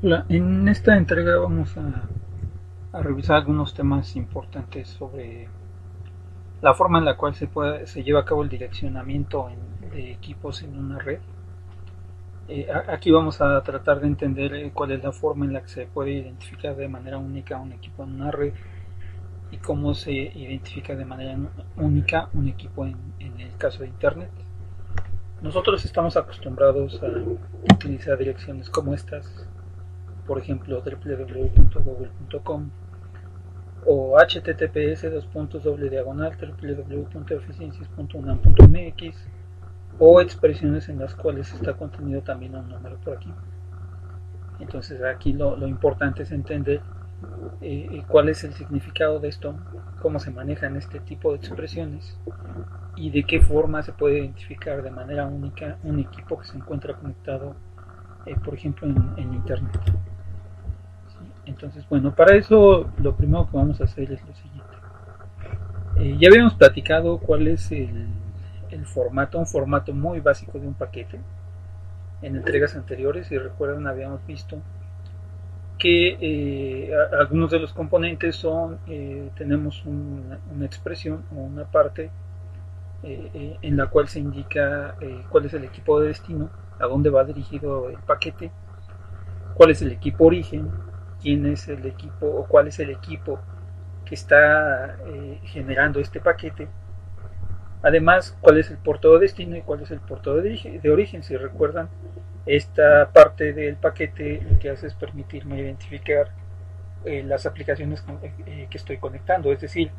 Hola, en esta entrega vamos a revisar algunos temas importantes sobre la forma en la cual se lleva a cabo el direccionamiento de equipos en una red. Aquí vamos a tratar de entender cuál es la forma en la que se puede identificar de manera única un equipo en una red y cómo se identifica de manera única un equipo en el caso de Internet. Nosotros estamos acostumbrados a utilizar direcciones como estas, por ejemplo www.google.com o https://www.eficiencias.unam.mx o expresiones en las cuales está contenido también un número por aquí. Entonces aquí lo importante es entender cuál es el significado de esto, cómo se manejan este tipo de expresiones y de qué forma se puede identificar de manera única un equipo que se encuentra conectado, por ejemplo, en Internet. Entonces, bueno, para eso lo primero que vamos a hacer es lo siguiente. Ya habíamos platicado cuál es el formato, un formato muy básico de un paquete. En entregas anteriores, si recuerdan, habíamos visto que algunos de los componentes son, tenemos una expresión o una parte en la cual se indica cuál es el equipo de destino, a dónde va dirigido el paquete, cuál es el equipo origen, quién es el equipo o cuál es el equipo que está generando este paquete. Además, cuál es el puerto de destino y cuál es el puerto de origen. Si recuerdan, esta parte del paquete lo que hace es permitirme identificar las aplicaciones que estoy conectando. Es decir,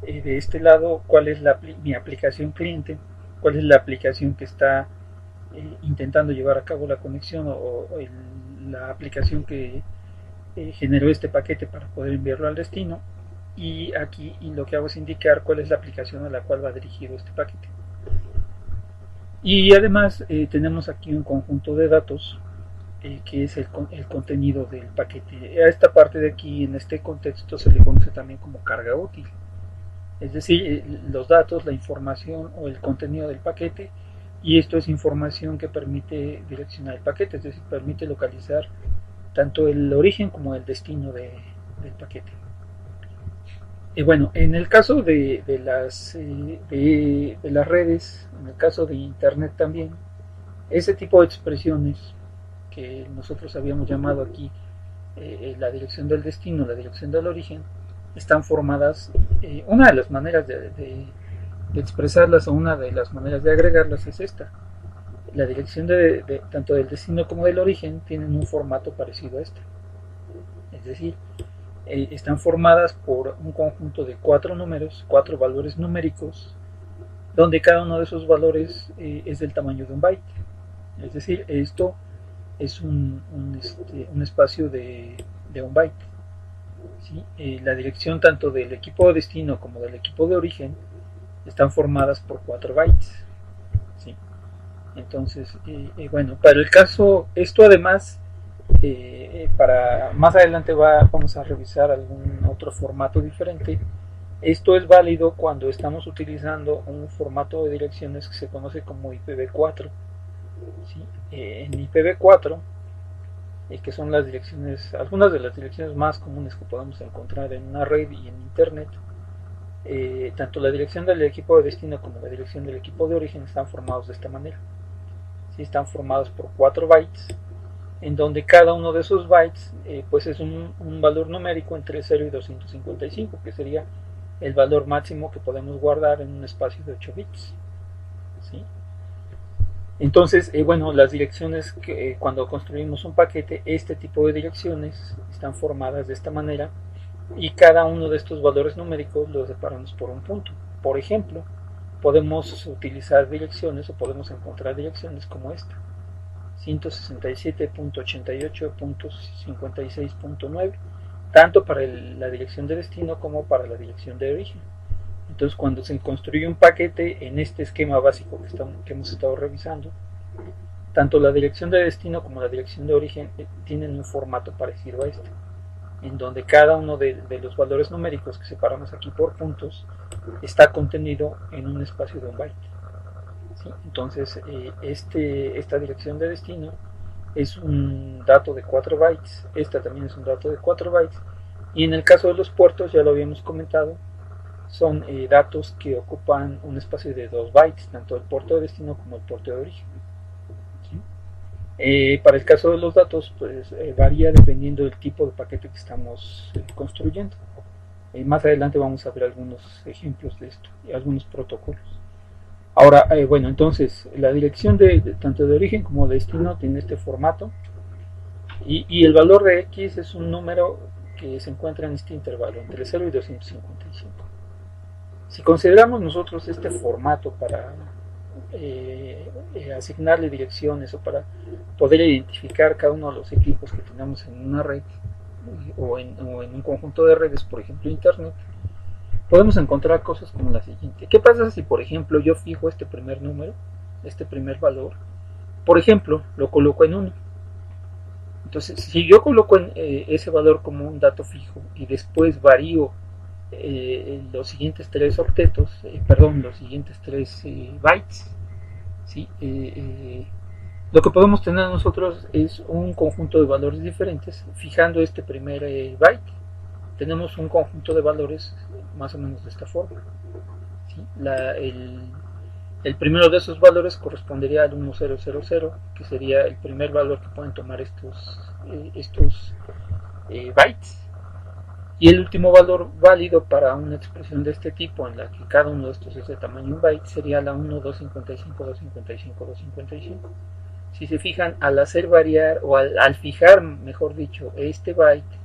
de este lado, cuál es mi aplicación cliente, cuál es la aplicación que está intentando llevar a cabo la conexión la aplicación que generó este paquete para poder enviarlo al destino. Y aquí lo que hago es indicar cuál es la aplicación a la cual va dirigido este paquete. Y además tenemos aquí un conjunto de datos que es el contenido del paquete. A esta parte de aquí, en este contexto, se le conoce también como carga útil. Es decir, los datos, la información o el contenido del paquete. Y esto es información que permite direccionar el paquete, es decir, permite localizar tanto el origen como el destino del paquete. Y bueno, en el caso de las redes, en el caso de Internet también, ese tipo de expresiones que nosotros habíamos llamado aquí la dirección del destino, la dirección del origen, están formadas, una de las maneras de expresarlas o una de las maneras de agregarlas es esta. La dirección tanto del destino como del origen tienen un formato parecido a este. Es decir, están formadas por un conjunto de cuatro números, cuatro valores numéricos, donde cada uno de esos valores es del tamaño de un byte. Es decir, esto es un espacio de un byte. ¿Sí? La dirección tanto del equipo de destino como del equipo de origen están formadas por 4 bytes. ¿Sí? Entonces, bueno, para el caso, esto además, para más adelante vamos a revisar algún otro formato diferente. Esto es válido cuando estamos utilizando un formato de direcciones que se conoce como IPv4. ¿Sí? En IPv4, que son las direcciones, algunas de las direcciones más comunes que podemos encontrar en una red y en Internet, tanto la dirección del equipo de destino como la dirección del equipo de origen están formados de esta manera. ¿Sí? Están formados por 4 bytes, en donde cada uno de esos bytes pues es un valor numérico entre 0 y 255, que sería el valor máximo que podemos guardar en un espacio de 8 bits. ¿Sí? Entonces, bueno, las direcciones que cuando construimos un paquete, este tipo de direcciones están formadas de esta manera y cada uno de estos valores numéricos los separamos por un punto. Por ejemplo, podemos utilizar direcciones o podemos encontrar direcciones como esta: 167.88.56.9, tanto para la dirección de destino como para la dirección de origen. Entonces, cuando se construye un paquete en este esquema básico que hemos estado revisando, tanto la dirección de destino como la dirección de origen tienen un formato parecido a este, en donde cada uno de los valores numéricos que separamos aquí por puntos está contenido en un espacio de un byte. ¿Sí? Entonces, esta dirección de destino es un dato de 4 bytes, esta también es un dato de 4 bytes, y en el caso de los puertos, ya lo habíamos comentado, son datos que ocupan un espacio de 2 bytes, tanto el puerto de destino como el puerto de origen. ¿Sí? Para el caso de los datos, pues varía dependiendo del tipo de paquete que estamos construyendo. Más adelante vamos a ver algunos ejemplos de esto y algunos protocolos. Ahora, bueno, entonces la dirección tanto de origen como de destino tiene este formato y el valor de x es un número que se encuentra en este intervalo entre 0 y 255. Si consideramos nosotros este formato para asignarle direcciones o para poder identificar cada uno de los equipos que tenemos en una red o en un conjunto de redes, por ejemplo Internet, podemos encontrar cosas como la siguiente. ¿Qué pasa si, por ejemplo, yo fijo este primer número, este primer valor, por ejemplo, lo coloco en 1? Entonces, si yo coloco ese valor como un dato fijo y después varío los siguientes 3 octetos, los siguientes 3 bytes, ¿sí? Lo que podemos tener nosotros es un conjunto de valores diferentes. Fijando este primer byte, tenemos un conjunto de valores más o menos de esta forma. ¿Sí? El primero de esos valores correspondería al 1000, que sería el primer valor que pueden tomar estos bytes. Y el último valor válido para una expresión de este tipo, en la que cada uno de estos es de tamaño 1 byte, sería la 1, 255, 255, 255. Si se fijan, al hacer variar, o al fijar, mejor dicho, este byte,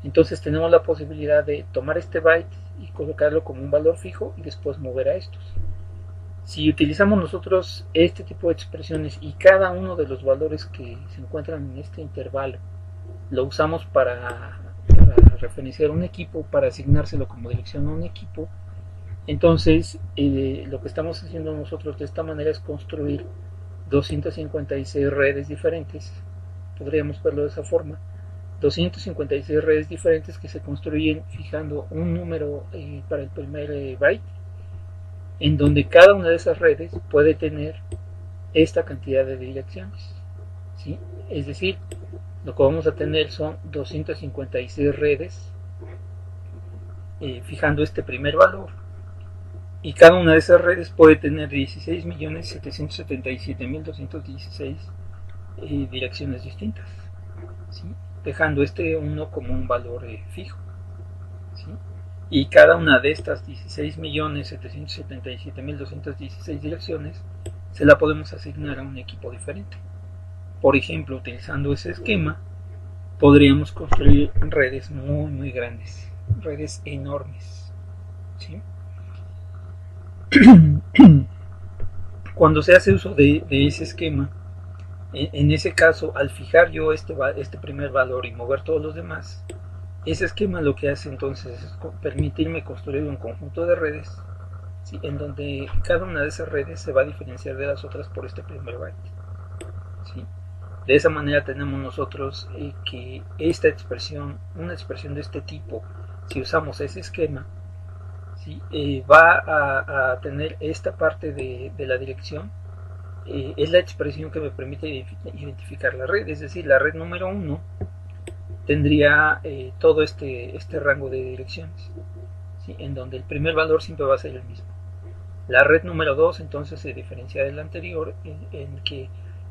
entonces tenemos la posibilidad de tomar este byte y colocarlo como un valor fijo y después mover a estos. Si utilizamos nosotros este tipo de expresiones y cada uno de los valores que se encuentran en este intervalo lo usamos para referenciar un equipo, para asignárselo como dirección a un equipo, entonces lo que estamos haciendo nosotros de esta manera es construir 256 redes diferentes, podríamos verlo de esa forma, 256 redes diferentes que se construyen fijando un número para el primer byte, en donde cada una de esas redes puede tener esta cantidad de direcciones, ¿sí? Es decir, lo que vamos a tener son 256 redes fijando este primer valor, y cada una de esas redes puede tener 16.777.216 direcciones distintas, ¿sí? Dejando este 1 como un valor fijo, ¿sí? Y cada una de estas 16.777.216 direcciones se la podemos asignar a un equipo diferente. Por ejemplo, utilizando ese esquema, podríamos construir redes muy grandes, redes enormes, ¿sí? Cuando se hace uso de ese esquema, en ese caso, al fijar yo este primer valor y mover todos los demás, ese esquema lo que hace entonces es permitirme construir un conjunto de redes, ¿sí? En donde cada una de esas redes se va a diferenciar de las otras por este primer byte, ¿sí? De esa manera tenemos nosotros que esta expresión, una expresión de este tipo, si usamos ese esquema, ¿sí? Va a tener esta parte de la dirección, es la expresión que me permite identificar la red, es decir, la red número 1 tendría todo este rango de direcciones, ¿sí? En donde el primer valor siempre va a ser el mismo. La red número 2 entonces se diferencia de la anterior en que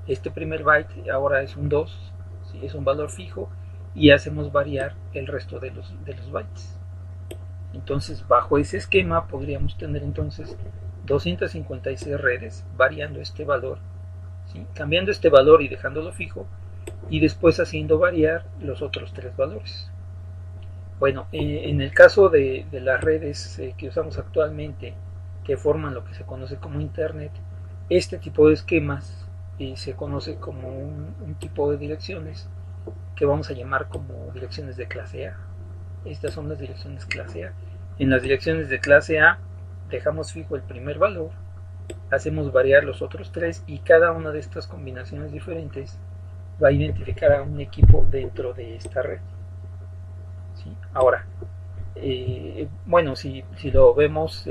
este primer byte ahora es un 2, ¿sí? Es un valor fijo y hacemos variar el resto de los bytes. Entonces, bajo ese esquema podríamos tener entonces 256 redes variando este valor, ¿sí? Cambiando este valor y dejándolo fijo, y después haciendo variar los otros 3 valores. Bueno, en el caso de las redes que usamos actualmente, que forman lo que se conoce como Internet, este tipo de esquemas se conoce como un tipo de direcciones que vamos a llamar como direcciones de clase A. Estas son las direcciones clase A. En las direcciones de clase A dejamos fijo el primer valor, hacemos variar los otros 3 y cada una de estas combinaciones diferentes va a identificar a un equipo dentro de esta red, ¿sí? Ahora, bueno, si lo vemos,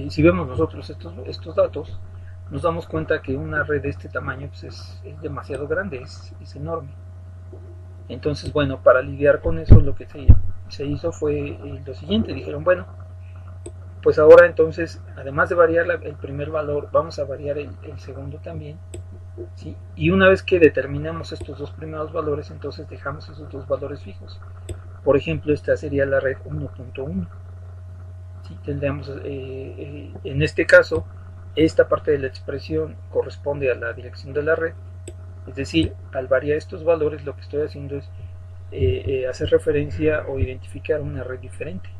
si vemos nosotros estos datos, nos damos cuenta que una red de este tamaño pues es demasiado grande, es enorme. Entonces, bueno, para lidiar con eso lo que se hizo fue lo siguiente. Dijeron, bueno, pues ahora entonces, además de variar el primer valor, vamos a variar el segundo también, ¿sí? Y una vez que determinamos estos dos primeros valores, entonces dejamos esos dos valores fijos. Por ejemplo, esta sería la red 1.1. ¿Sí? Tendríamos, en este caso, esta parte de la expresión corresponde a la dirección de la red. Es decir, al variar estos valores, lo que estoy haciendo es hacer referencia o identificar una red diferente.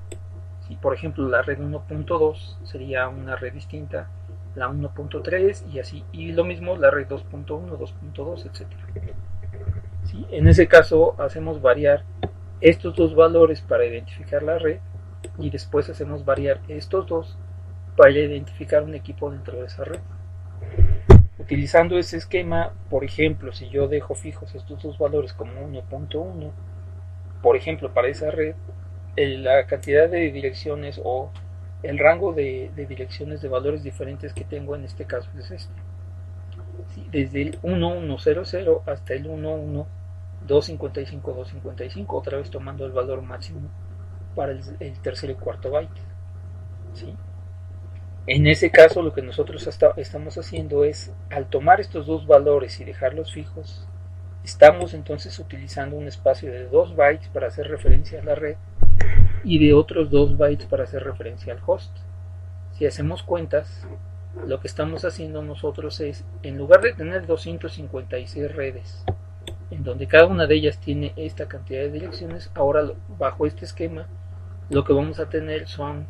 ¿Sí? Por ejemplo, la red 1.2 sería una red distinta, la 1.3 y así, y lo mismo la red 2.1, 2.2, etc. ¿Sí? En ese caso hacemos variar estos dos valores para identificar la red y después hacemos variar estos dos para identificar un equipo dentro de esa red. Utilizando ese esquema, por ejemplo, si yo dejo fijos estos dos valores como 1.1, por ejemplo, para esa red, la cantidad de direcciones o el rango de direcciones de valores diferentes que tengo en este caso es este. ¿Sí? Desde el 1100 hasta el 11.255.255, otra vez tomando el valor máximo para el tercer y cuarto byte. ¿Sí? En ese caso lo que nosotros estamos haciendo es, al tomar estos dos valores y dejarlos fijos, estamos entonces utilizando un espacio de 2 bytes para hacer referencia a la red y de otros 2 bytes para hacer referencia al host. Si hacemos cuentas, lo que estamos haciendo nosotros es, en lugar de tener 256 redes, en donde cada una de ellas tiene esta cantidad de direcciones, ahora bajo este esquema lo que vamos a tener son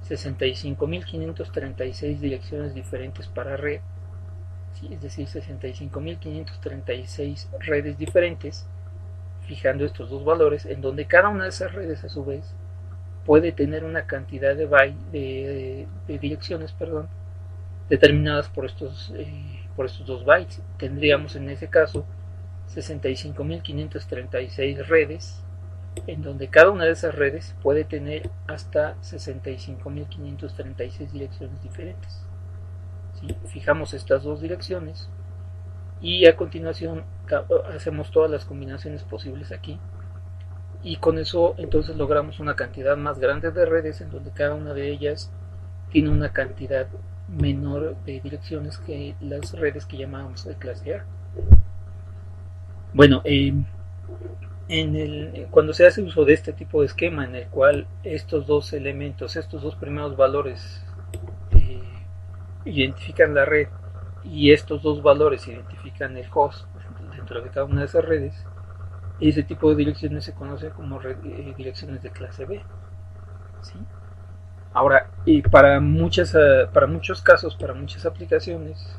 65.536 direcciones diferentes para red, ¿sí? Es decir, 65.536 redes diferentes, fijando estos dos valores, en donde cada una de esas redes a su vez puede tener una cantidad de direcciones, determinadas por estos 2 bytes. Tendríamos en ese caso 65.536 redes, en donde cada una de esas redes puede tener hasta 65.536 direcciones diferentes. ¿Sí? Fijamos estas dos direcciones y a continuación hacemos todas las combinaciones posibles aquí, y con eso entonces logramos una cantidad más grande de redes, en donde cada una de ellas tiene una cantidad menor de direcciones que las redes que llamábamos de clase A. Bueno, cuando se hace uso de este tipo de esquema en el cual estos dos elementos, estos dos primeros valores identifican la red y estos dos valores identifican el host dentro de cada una de esas redes, ese tipo de direcciones se conoce como direcciones de clase B. ¿Sí? Ahora, para muchos casos, para muchas aplicaciones,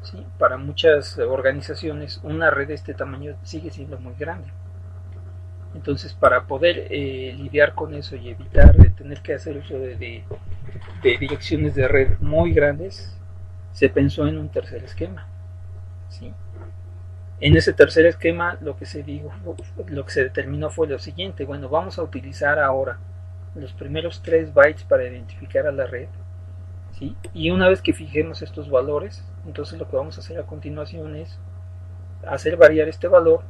¿sí? Para muchas organizaciones, una red de este tamaño sigue siendo muy grande. Entonces, para poder lidiar con eso y evitar tener que hacer uso de direcciones de red muy grandes, se pensó en un tercer esquema. ¿Sí? En ese tercer esquema lo que se determinó fue lo siguiente: bueno, vamos a utilizar ahora los primeros 3 bytes para identificar a la red, ¿sí? Y una vez que fijemos estos valores, entonces lo que vamos a hacer a continuación es hacer variar este valor,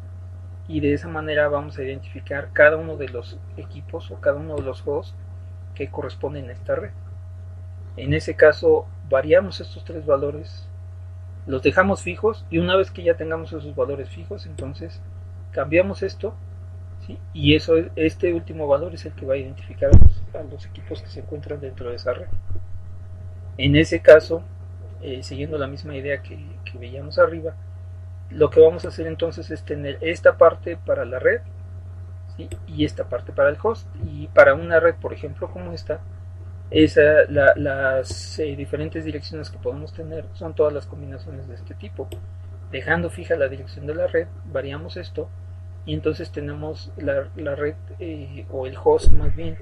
y de esa manera vamos a identificar cada uno de los equipos o cada uno de los hosts que corresponden a esta red. En ese caso variamos estos 3 valores, los dejamos fijos, y una vez que ya tengamos esos valores fijos, entonces cambiamos esto, ¿sí? Y este último valor es el que va a identificar a los equipos que se encuentran dentro de esa red. En ese caso, siguiendo la misma idea que veíamos arriba, lo que vamos a hacer entonces es tener esta parte para la red, ¿sí? Y esta parte para el host. Y para una red, por ejemplo, como esta, las diferentes direcciones que podemos tener son todas las combinaciones de este tipo. Dejando fija la dirección de la red, variamos esto, y entonces tenemos la red o el host más bien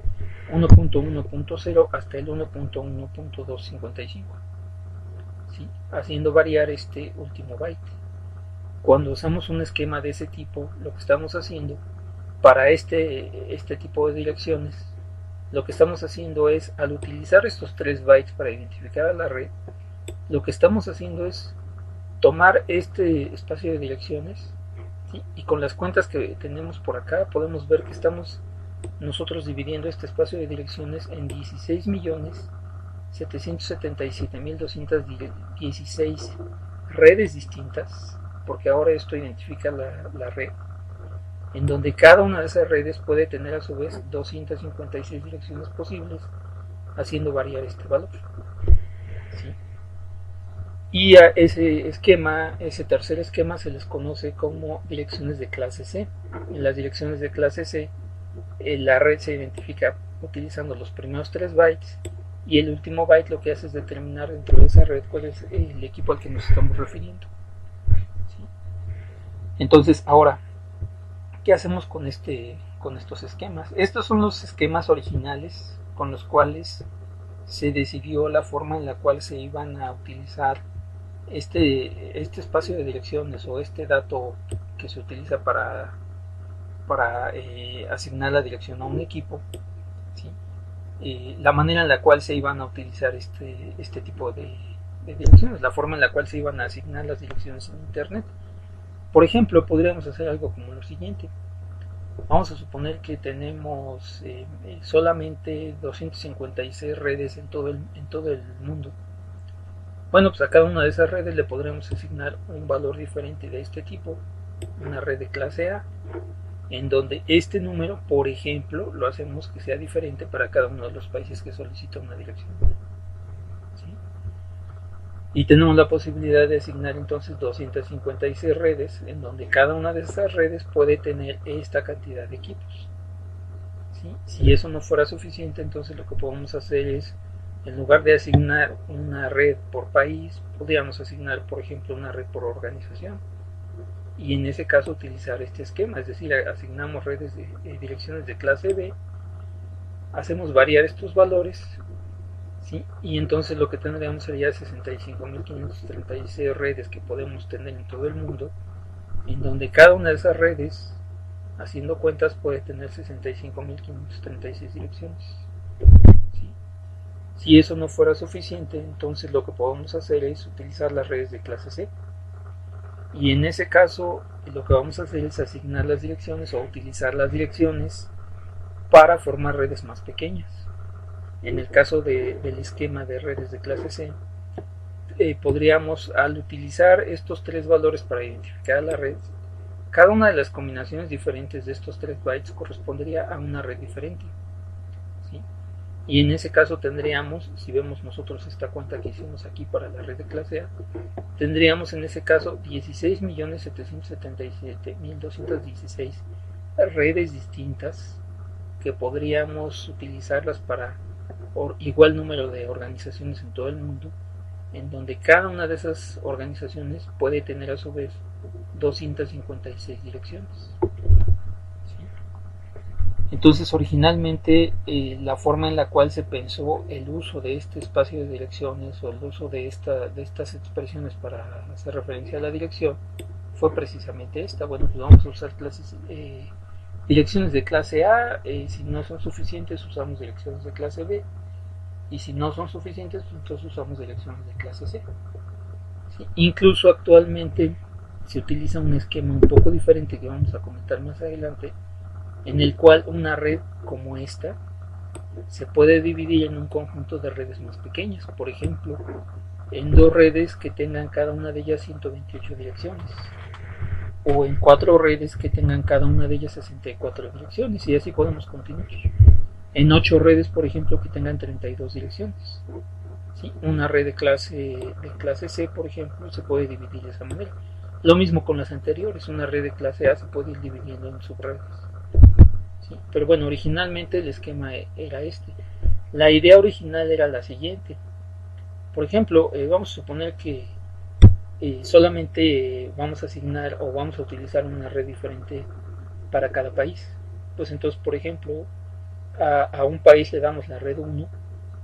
1.1.0 hasta el 1.1.255, ¿sí? Haciendo variar este último byte. Cuando usamos un esquema de ese tipo, lo que estamos haciendo para este tipo de direcciones, lo que estamos haciendo es, al utilizar estos 3 bytes para identificar a la red, lo que estamos haciendo es tomar este espacio de direcciones, ¿sí? Y con las cuentas que tenemos por acá podemos ver que estamos nosotros dividiendo este espacio de direcciones en 16.777.216 redes distintas, porque ahora esto identifica la red, en donde cada una de esas redes puede tener a su vez 256 direcciones posibles, haciendo variar este valor, ¿sí? Y a ese esquema, ese tercer esquema, se les conoce como direcciones de clase C. En las direcciones de clase C, la red se identifica utilizando los primeros 3 bytes, y el último byte lo que hace es determinar dentro de esa red cuál es el equipo al que nos estamos refiriendo, ¿sí? Entonces, ahora, ¿qué hacemos con estos esquemas? Estos son los esquemas originales con los cuales se decidió la forma en la cual se iban a utilizar este espacio de direcciones, o este dato que se utiliza para asignar la dirección a un equipo, ¿sí? La manera en la cual se iban a utilizar este tipo de direcciones, la forma en la cual se iban a asignar las direcciones en Internet. Por ejemplo, podríamos hacer algo como lo siguiente. Vamos a suponer que tenemos solamente 256 redes en todo el mundo. Bueno, pues a cada una de esas redes le podremos asignar un valor diferente de este tipo, una red de clase A, en donde este número, por ejemplo, lo hacemos que sea diferente para cada uno de los países que solicita una dirección, ¿sí? Y tenemos la posibilidad de asignar entonces 256 redes, en donde cada una de esas redes puede tener esta cantidad de equipos, ¿sí? Si eso no fuera suficiente, entonces lo que podemos hacer es, en lugar de asignar una red por país, podríamos asignar, por ejemplo, una red por organización, y en ese caso utilizar este esquema, es decir, asignamos redes de direcciones de clase B, hacemos variar estos valores, ¿sí? Y entonces lo que tendríamos sería 65.536 redes que podemos tener en todo el mundo, en donde cada una de esas redes, haciendo cuentas, puede tener 65.536 direcciones, ¿sí? Si eso no fuera suficiente, entonces lo que podemos hacer es utilizar las redes de clase C, y en ese caso lo que vamos a hacer es asignar las direcciones o utilizar las direcciones para formar redes más pequeñas. En el caso del esquema de redes de clase C, podríamos, al utilizar estos 3 valores para identificar la red, cada una de las combinaciones diferentes de estos 3 bytes correspondería a una red diferente, ¿sí? Y en ese caso tendríamos, si vemos nosotros esta cuenta que hicimos aquí para la red de clase A, tendríamos en ese caso 16.777.216 redes distintas que podríamos utilizarlas para igual número de organizaciones en todo el mundo, en donde cada una de esas organizaciones puede tener a su vez 256 direcciones, ¿sí? Entonces, originalmente la forma en la cual se pensó el uso de este espacio de direcciones, o el uso de estas expresiones para hacer referencia a la dirección, fue precisamente esta. Bueno, pues vamos a usar direcciones de clase A, si no son suficientes usamos direcciones de clase B, y si no son suficientes entonces usamos direcciones de clase C, ¿sí? Incluso actualmente se utiliza un esquema un poco diferente que vamos a comentar más adelante, en el cual una red como esta se puede dividir en un conjunto de redes más pequeñas, por ejemplo, en 2 redes que tengan cada una de ellas 128 direcciones, o en 4 redes que tengan cada una de ellas 64 direcciones, y así podemos continuar. En 8 redes, por ejemplo, que tengan 32 direcciones, ¿sí? Una red de clase C, por ejemplo, se puede dividir de esa manera. Lo mismo con las anteriores, una red de clase A se puede ir dividiendo en subredes, ¿sí? Pero bueno, originalmente el esquema era este. La idea original era la siguiente. Por ejemplo, vamos a suponer que solamente vamos a asignar o vamos a utilizar una red diferente para cada país. Pues entonces, por ejemplo, a un país le damos la red 1,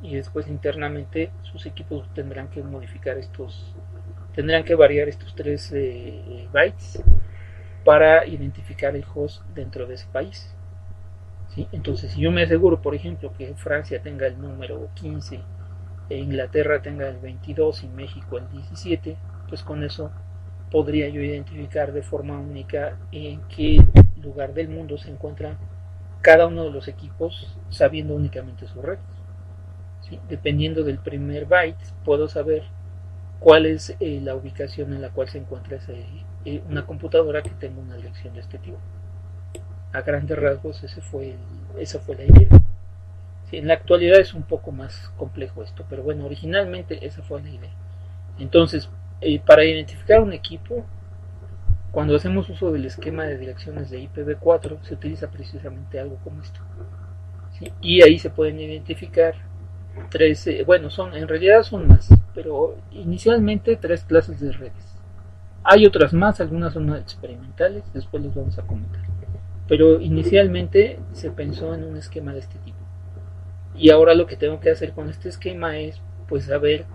y después internamente sus equipos tendrán que variar estos 3 bytes para identificar el host dentro de ese país, ¿sí? Entonces, si yo me aseguro, por ejemplo, que Francia tenga el número 15 Inglaterra tenga el 22 y México el 17, pues con eso podría yo identificar de forma única en qué lugar del mundo se encuentra cada uno de los equipos, sabiendo únicamente sus redes. ¿Sí? Dependiendo del primer byte, puedo saber cuál es la ubicación en la cual se encuentra una computadora que tenga una dirección de este tipo. A grandes rasgos, esa fue la idea. Sí, en la actualidad es un poco más complejo esto, pero bueno, originalmente esa fue la idea. Entonces, para identificar un equipo, cuando hacemos uso del esquema de direcciones de IPv4, se utiliza precisamente algo como esto. ¿Sí? Y ahí se pueden identificar tres, en realidad son más, pero inicialmente 3 clases de redes. Hay otras más, algunas son experimentales, después les vamos a comentar. Pero inicialmente se pensó en un esquema de este tipo. Y ahora lo que tengo que hacer con este esquema es pues saber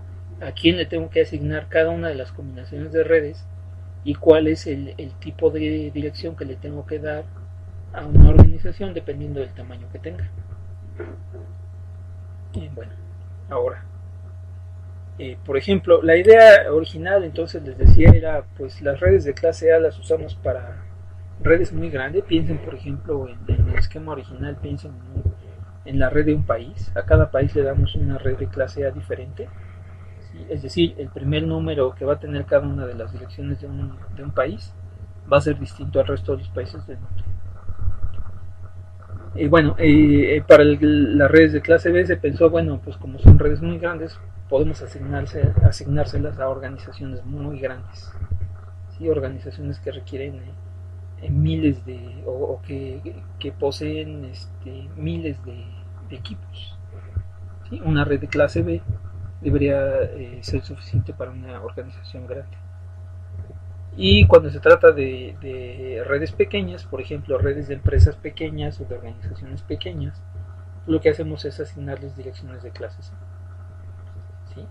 a quién le tengo que asignar cada una de las combinaciones de redes y cuál es el tipo de dirección que le tengo que dar a una organización dependiendo del tamaño que tenga. Bueno, ahora, por ejemplo, la idea original, entonces les decía, era pues las redes de clase A las usamos para redes muy grandes. Piensen, por ejemplo, en el esquema original, piensen en la red de un país. A cada país le damos una red de clase A diferente. ¿Sí? Es decir, el primer número que va a tener cada una de las direcciones de un país va a ser distinto al resto de los países del mundo. Para las redes de clase B se pensó, bueno, pues como son redes muy grandes, podemos asignárselas a organizaciones muy grandes, ¿sí? Organizaciones que requieren miles de, o que poseen miles de equipos. ¿Sí? Una red de clase B debería ser suficiente para una organización grande. Y cuando se trata de redes pequeñas, por ejemplo, redes de empresas pequeñas o de organizaciones pequeñas, lo que hacemos es asignarles direcciones de clases. ¿Sí?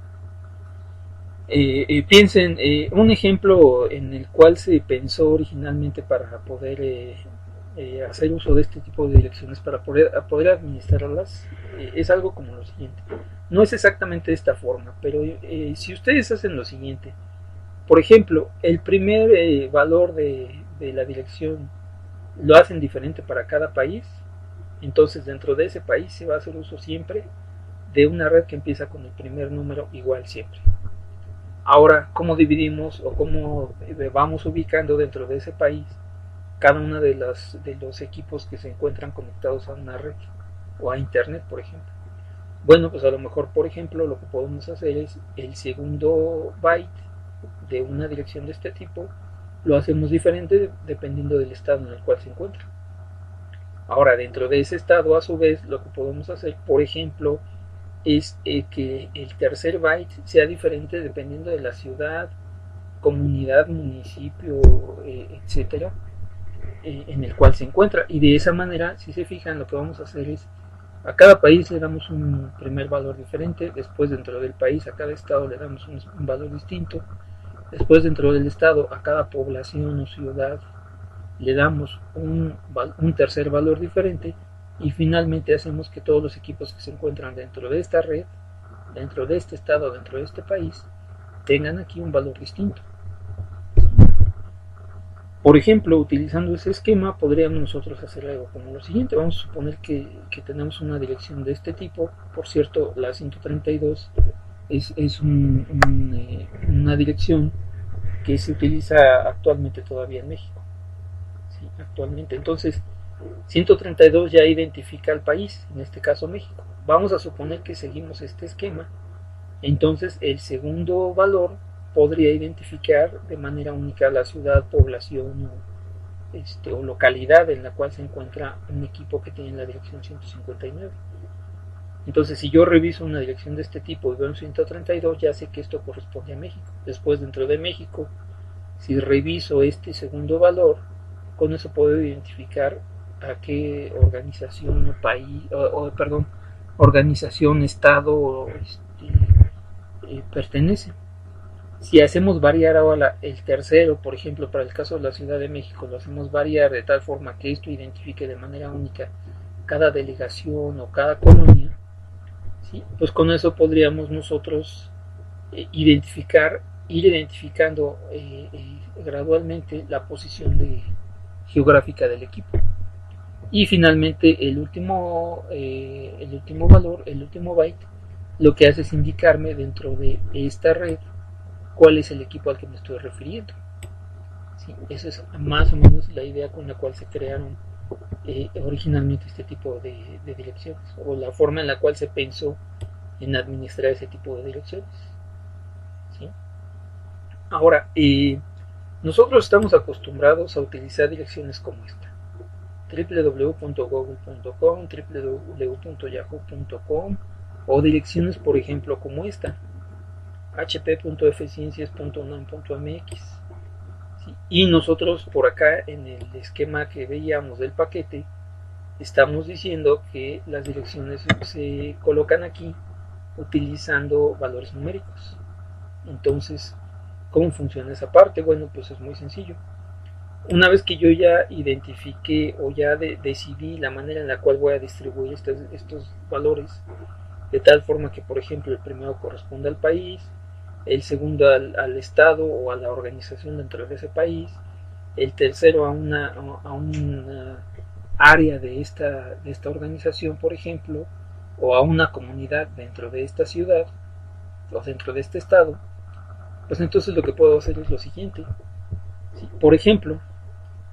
Piensen, un ejemplo en el cual se pensó originalmente para poder hacer uso de este tipo de direcciones, para poder administrarlas, es algo como lo siguiente. No es exactamente de esta forma, pero si ustedes hacen lo siguiente, por ejemplo, el primer valor de la dirección lo hacen diferente para cada país, entonces dentro de ese país se va a hacer uso siempre de una red que empieza con el primer número igual siempre. Ahora, ¿cómo dividimos o cómo vamos ubicando dentro de ese país cada uno de los equipos que se encuentran conectados a una red o a internet, por ejemplo? Bueno, pues a lo mejor, por ejemplo, lo que podemos hacer es el segundo byte de una dirección de este tipo lo hacemos diferente dependiendo del estado en el cual se encuentra. Ahora, dentro de ese estado, a su vez, lo que podemos hacer, por ejemplo, es que el tercer byte sea diferente dependiendo de la ciudad, comunidad, municipio, etcétera, en el cual se encuentra. Y de esa manera, si se fijan, lo que vamos a hacer es a cada país le damos un primer valor diferente, después dentro del país a cada estado le damos un valor distinto, después dentro del estado a cada población o ciudad le damos un tercer valor diferente y finalmente hacemos que todos los equipos que se encuentran dentro de esta red, dentro de este estado, dentro de este país, tengan aquí un valor distinto. Por ejemplo, utilizando ese esquema podríamos nosotros hacer algo como lo siguiente. Vamos a suponer que tenemos una dirección de este tipo. Por cierto, la 132 es una dirección que se utiliza actualmente todavía en México. ¿Sí? Actualmente. Entonces, 132 ya identifica al país, en este caso México. Vamos a suponer que seguimos este esquema. Entonces, el segundo valor podría identificar de manera única la ciudad, población o localidad en la cual se encuentra un equipo que tiene la dirección 159. Entonces, si yo reviso una dirección de este tipo y veo un 132, ya sé que esto corresponde a México. Después, dentro de México, si reviso este segundo valor, con eso puedo identificar a qué organización o país, organización, estado pertenece. Si hacemos variar ahora el tercero, por ejemplo, para el caso de la Ciudad de México, lo hacemos variar de tal forma que esto identifique de manera única cada delegación o cada colonia, ¿sí? Pues con eso podríamos nosotros ir identificando gradualmente la posición geográfica del equipo. Y finalmente el último valor, el último byte, lo que hace es indicarme dentro de esta red cuál es el equipo al que me estoy refiriendo. ¿Sí? Esa es más o menos la idea con la cual se crearon originalmente este tipo de direcciones, o la forma en la cual se pensó en administrar ese tipo de direcciones. ¿Sí? Ahora, nosotros estamos acostumbrados a utilizar direcciones como esta: www.google.com, www.yahoo.com, o direcciones, por ejemplo, como esta: hp.fciencias.unam.mx. ¿Sí? Y nosotros por acá en el esquema que veíamos del paquete estamos diciendo que las direcciones se colocan aquí utilizando valores numéricos. Entonces, ¿cómo funciona esa parte? Bueno, pues es muy sencillo. Una vez que yo ya identifiqué o ya decidí la manera en la cual voy a distribuir estos valores, de tal forma que, por ejemplo, el primero corresponde al país, el segundo al estado o a la organización dentro de ese país, el tercero a una área de esta organización, por ejemplo, o a una comunidad dentro de esta ciudad o dentro de este estado, pues entonces lo que puedo hacer es lo siguiente. ¿Sí? Por ejemplo,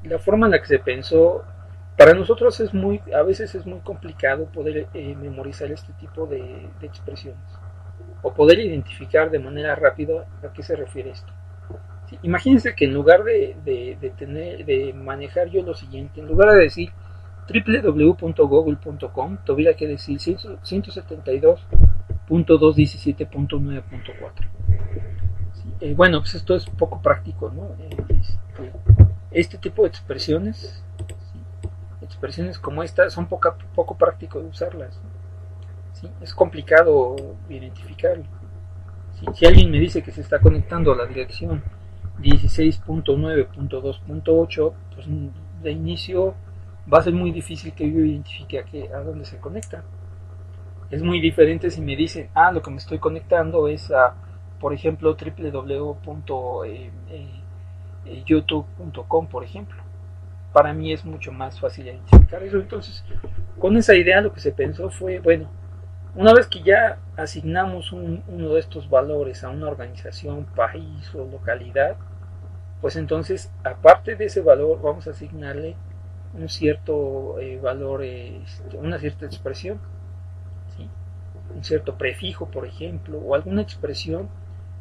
la forma en la que se pensó, para nosotros a veces es muy complicado poder memorizar este tipo de expresiones, o poder identificar de manera rápida a qué se refiere esto. ¿Sí? Imagínense que en lugar de manejar yo lo siguiente, en lugar de decir www.google.com, tuviera que decir 172.217.9.4. ¿Sí? Bueno, pues esto es poco práctico, ¿no? Este tipo de expresiones, ¿sí? Expresiones como esta, son poco práctico de usarlas, ¿sí? Es complicado identificarlo. ¿Sí? Si alguien me dice que se está conectando a la dirección 16.9.2.8, pues de inicio va a ser muy difícil que yo identifique a dónde se conecta. Es muy diferente si me dicen, lo que me estoy conectando es a, por ejemplo, www.youtube.com, por ejemplo. Para mí es mucho más fácil identificar eso. Entonces, con esa idea lo que se pensó fue, bueno, una vez que ya asignamos uno de estos valores a una organización, país o localidad, pues entonces, aparte de ese valor, vamos a asignarle un cierto valor, una cierta expresión, ¿sí? Un cierto prefijo, por ejemplo, o alguna expresión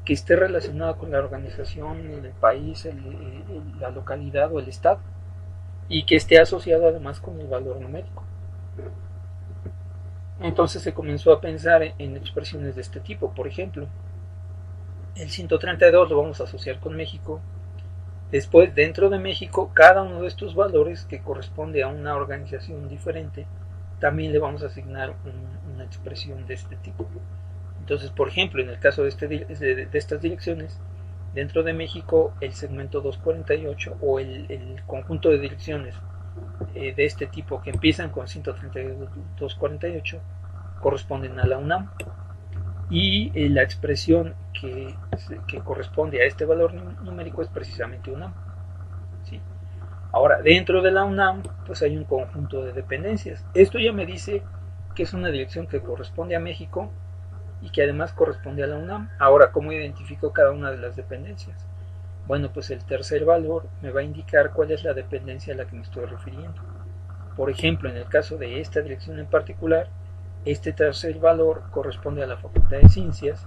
que esté relacionada con la organización, el país, la localidad o el estado, y que esté asociado además con el valor numérico. Entonces se comenzó a pensar en expresiones de este tipo. Por ejemplo, el 132 lo vamos a asociar con México. Después, dentro de México, cada uno de estos valores que corresponde a una organización diferente, también le vamos a asignar una expresión de este tipo. Entonces, por ejemplo, en el caso de estas direcciones, dentro de México, el segmento 248 o el conjunto de direcciones de este tipo que empiezan con 132.48 corresponden a la UNAM, y la expresión que corresponde a este valor numérico es precisamente UNAM. ¿Sí? Ahora, dentro de la UNAM pues hay un conjunto de dependencias. Esto ya me dice que es una dirección que corresponde a México y que además corresponde a la UNAM. Ahora, ¿cómo identifico cada una de las dependencias? Bueno, pues el tercer valor me va a indicar cuál es la dependencia a la que me estoy refiriendo. Por ejemplo, en el caso de esta dirección en particular, este tercer valor corresponde a la Facultad de Ciencias,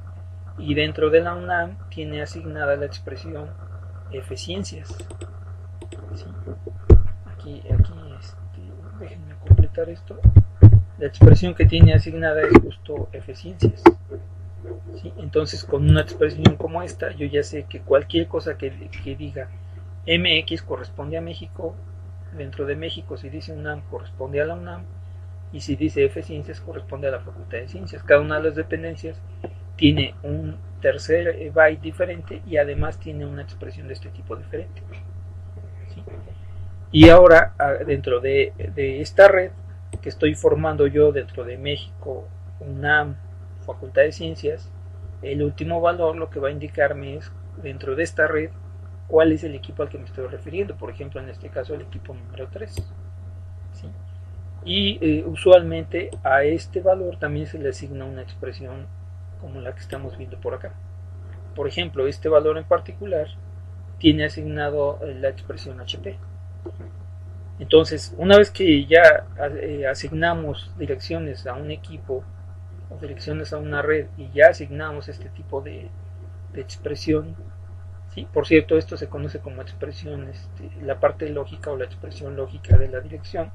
y dentro de la UNAM tiene asignada la expresión F-Ciencias. ¿Sí? Aquí déjenme completar esto. La expresión que tiene asignada es justo F-Ciencias. ¿Sí? Entonces, con una expresión como esta, yo ya sé que cualquier cosa que diga MX corresponde a México. Dentro de México, si dice UNAM, corresponde a la UNAM, y si dice F-Ciencias, corresponde a la Facultad de Ciencias. Cada una de las dependencias tiene un tercer byte diferente y además tiene una expresión de este tipo diferente. ¿Sí? Y ahora, dentro de esta red que estoy formando yo dentro de México, UNAM, Facultad de Ciencias, el último valor lo que va a indicarme es, dentro de esta red, cuál es el equipo al que me estoy refiriendo. Por ejemplo, en este caso, el equipo número 3. ¿Sí? Y usualmente a este valor también se le asigna una expresión como la que estamos viendo por acá. Por ejemplo, este valor en particular tiene asignado la expresión HP. Entonces, una vez que ya asignamos direcciones a un equipo o direcciones a una red y ya asignamos este tipo de expresión, ¿sí? Por cierto, esto se conoce como expresión, la parte lógica o la expresión lógica de la dirección.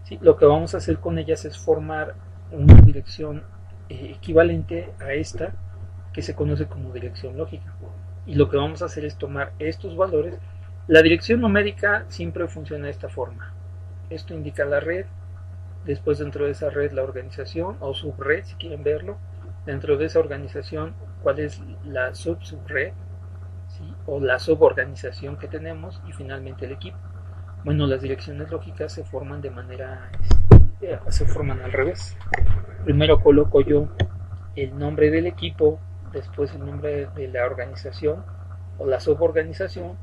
¿Sí? Lo que vamos a hacer con ellas es formar una dirección equivalente a esta que se conoce como dirección lógica. Y lo que vamos a hacer es tomar estos valores. La dirección numérica siempre funciona de esta forma. Esto indica la red, después dentro de esa red la organización o subred, si quieren verlo. Dentro de esa organización, cuál es la subred, ¿sí? O la suborganización que tenemos, y finalmente el equipo. Bueno, las direcciones lógicas se forman de manera, se forman al revés. Primero coloco yo el nombre del equipo, después el nombre de la organización o la suborganización,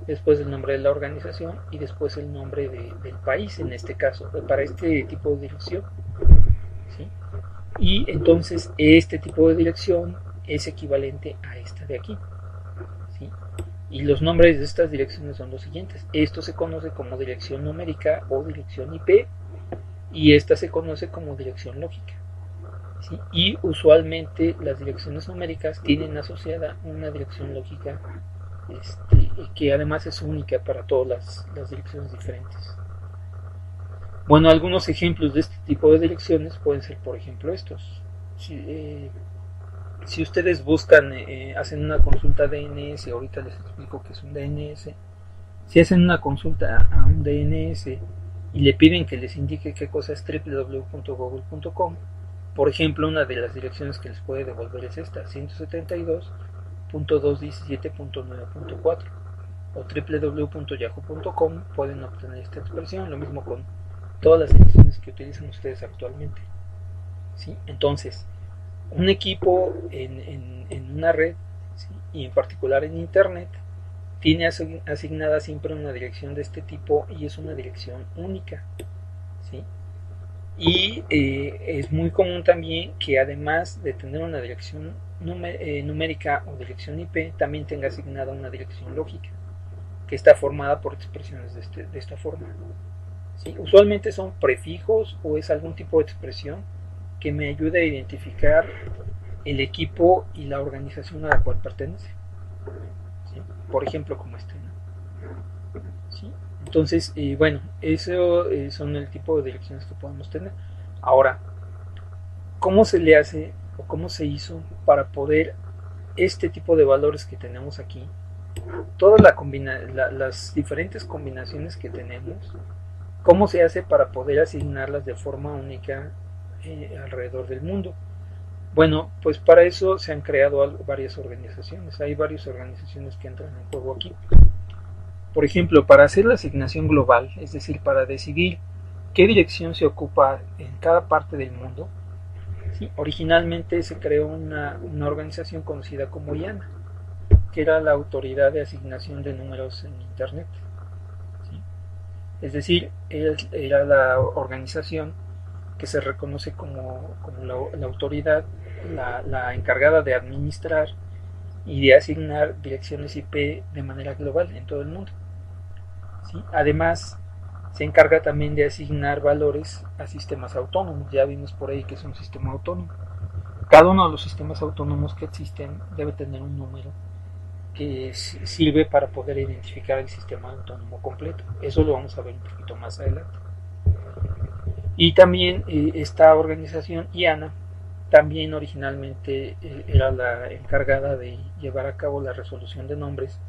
después el nombre de la organización y después el nombre del país, en este caso, para este tipo de dirección. ¿Sí? Y entonces este tipo de dirección es equivalente a esta de aquí. ¿Sí? Y los nombres de estas direcciones son los siguientes. Esto se conoce como dirección numérica o dirección IP, y esta se conoce como dirección lógica. ¿Sí? Y usualmente las direcciones numéricas tienen asociada una dirección lógica que además es única para todas las direcciones diferentes. Bueno, algunos ejemplos de este tipo de direcciones pueden ser, por ejemplo, estos. Si ustedes buscan, hacen una consulta DNS, ahorita les explico qué es un DNS. Si hacen una consulta a un DNS y le piden que les indique qué cosa es www.google.com, por ejemplo, una de las direcciones que les puede devolver es esta, 172.217.9.4, o www.yahoo.com. Pueden obtener esta expresión, lo mismo con todas las direcciones que utilizan ustedes actualmente. ¿Sí? Entonces, un equipo en una red, ¿sí? Y en particular en Internet, tiene asignada siempre una dirección de este tipo y es una dirección única. ¿Sí? Y es muy común también que además de tener una dirección numérica o dirección IP, también tenga asignada una dirección lógica, que está formada por expresiones de esta forma. ¿Sí? Usualmente son prefijos o es algún tipo de expresión que me ayuda a identificar el equipo y la organización a la cual pertenece. ¿Sí? Por ejemplo, como este, ¿no? ¿Sí? Entonces, bueno, eso son el tipo de direcciones que podemos tener. Ahora, ¿cómo se le hace o cómo se hizo para poder este tipo de valores que tenemos aquí, todas las diferentes combinaciones que tenemos, cómo se hace para poder asignarlas de forma única alrededor del mundo? Bueno, pues para eso se han creado varias organizaciones. Hay varias organizaciones que entran en juego aquí. Por ejemplo, para hacer la asignación global, es decir, para decidir qué dirección se ocupa en cada parte del mundo, ¿sí? Originalmente se creó una organización conocida como IANA, que era la Autoridad de Asignación de Números en Internet. ¿Sí? Es decir, era la organización que se reconoce como la autoridad, la encargada de administrar y de asignar direcciones IP de manera global en todo el mundo. ¿Sí? Además, se encarga también de asignar valores a sistemas autónomos. Ya vimos por ahí que es un sistema autónomo. Cada uno de los sistemas autónomos que existen debe tener un número que sirve para poder identificar el sistema autónomo completo. Eso lo vamos a ver un poquito más adelante. Y también esta organización IANA también originalmente era la encargada de llevar a cabo la resolución de nombres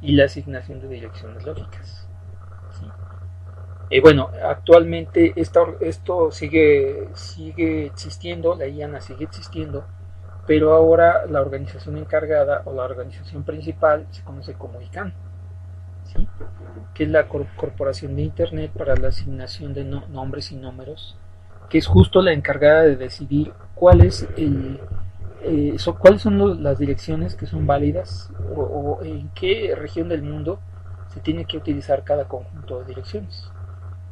y la asignación de direcciones lógicas. ¿Sí? Bueno, actualmente esto sigue existiendo, la IANA sigue existiendo, pero ahora la organización encargada o la organización principal se conoce como ICANN, ¿sí? Que es la Corporación de Internet para la Asignación de Nombres y Números que es justo la encargada de decidir cuáles son las direcciones que son válidas o en qué región del mundo se tiene que utilizar cada conjunto de direcciones.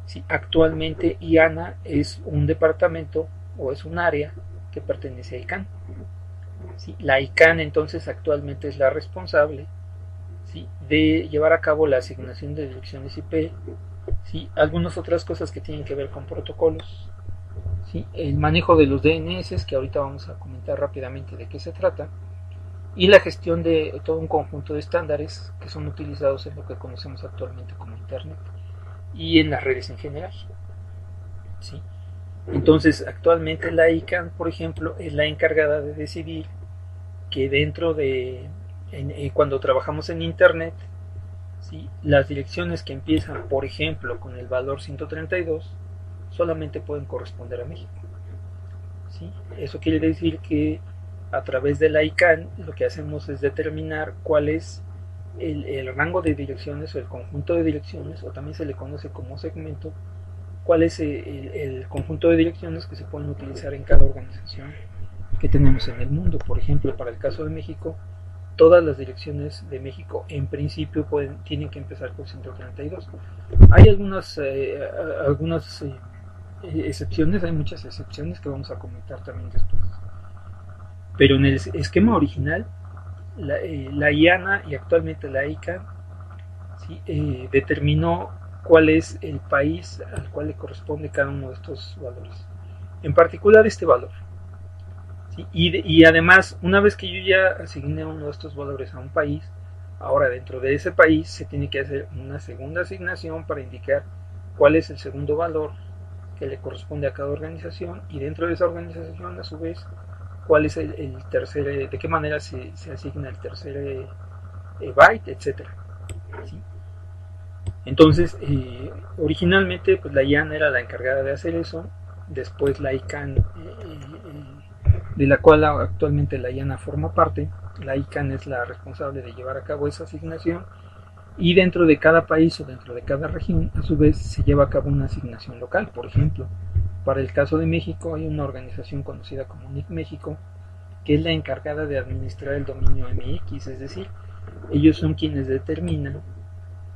Sí, actualmente IANA es un departamento o es un área que pertenece a ICANN. ¿Sí? La ICANN entonces actualmente es la responsable, ¿sí?, de llevar a cabo la asignación de direcciones IP, ¿sí?, algunas otras cosas que tienen que ver con protocolos, ¿sí?, el manejo de los DNS, que ahorita vamos a comentar rápidamente de qué se trata, y la gestión de todo un conjunto de estándares que son utilizados en lo que conocemos actualmente como Internet y en las redes en general. ¿Sí? Entonces, actualmente la ICANN, por ejemplo, es la encargada de decidir que dentro de cuando trabajamos en Internet, ¿sí?, las direcciones que empiezan, por ejemplo, con el valor 132 solamente pueden corresponder a México. ¿Sí? Eso quiere decir que a través de la ICANN lo que hacemos es determinar cuál es el rango de direcciones o el conjunto de direcciones, o también se le conoce como segmento, cuál es el conjunto de direcciones que se pueden utilizar en cada organización que tenemos en el mundo. Por ejemplo, para el caso de México, todas las direcciones de México en principio tienen que empezar con 132. Hay algunas excepciones, hay muchas excepciones que vamos a comentar también después. Pero en el esquema original, la IANA y actualmente la ICANN, ¿sí?, determinó cuál es el país al cual le corresponde cada uno de estos valores. En particular este valor. ¿Sí? Y además, una vez que yo ya asigné uno de estos valores a un país, ahora dentro de ese país se tiene que hacer una segunda asignación para indicar cuál es el segundo valor que le corresponde a cada organización, y dentro de esa organización a su vez cuál es el tercer, de qué manera se asigna el tercer byte, etcétera. ¿Sí? Entonces, originalmente pues la IANA era la encargada de hacer eso, después la ICANN, de la cual actualmente la IANA forma parte, la ICANN es la responsable de llevar a cabo esa asignación, y dentro de cada país o dentro de cada región a su vez se lleva a cabo una asignación local. Por ejemplo, para el caso de México hay una organización conocida como NIC México, que es la encargada de administrar el dominio MX, es decir, ellos son quienes determinan,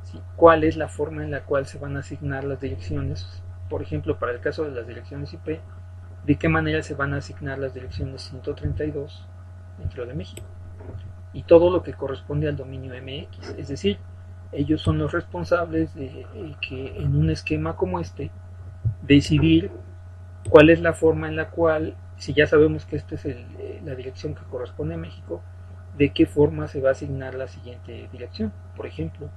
¿sí?, cuál es la forma en la cual se van a asignar las direcciones. Por ejemplo, para el caso de las direcciones IP, de qué manera se van a asignar las direcciones 132 dentro de México y todo lo que corresponde al dominio MX, es decir, ellos son los responsables de que en un esquema como este decidir cuál es la forma en la cual, si ya sabemos que esta es la dirección que corresponde a México, de qué forma se va a asignar la siguiente dirección. Por ejemplo,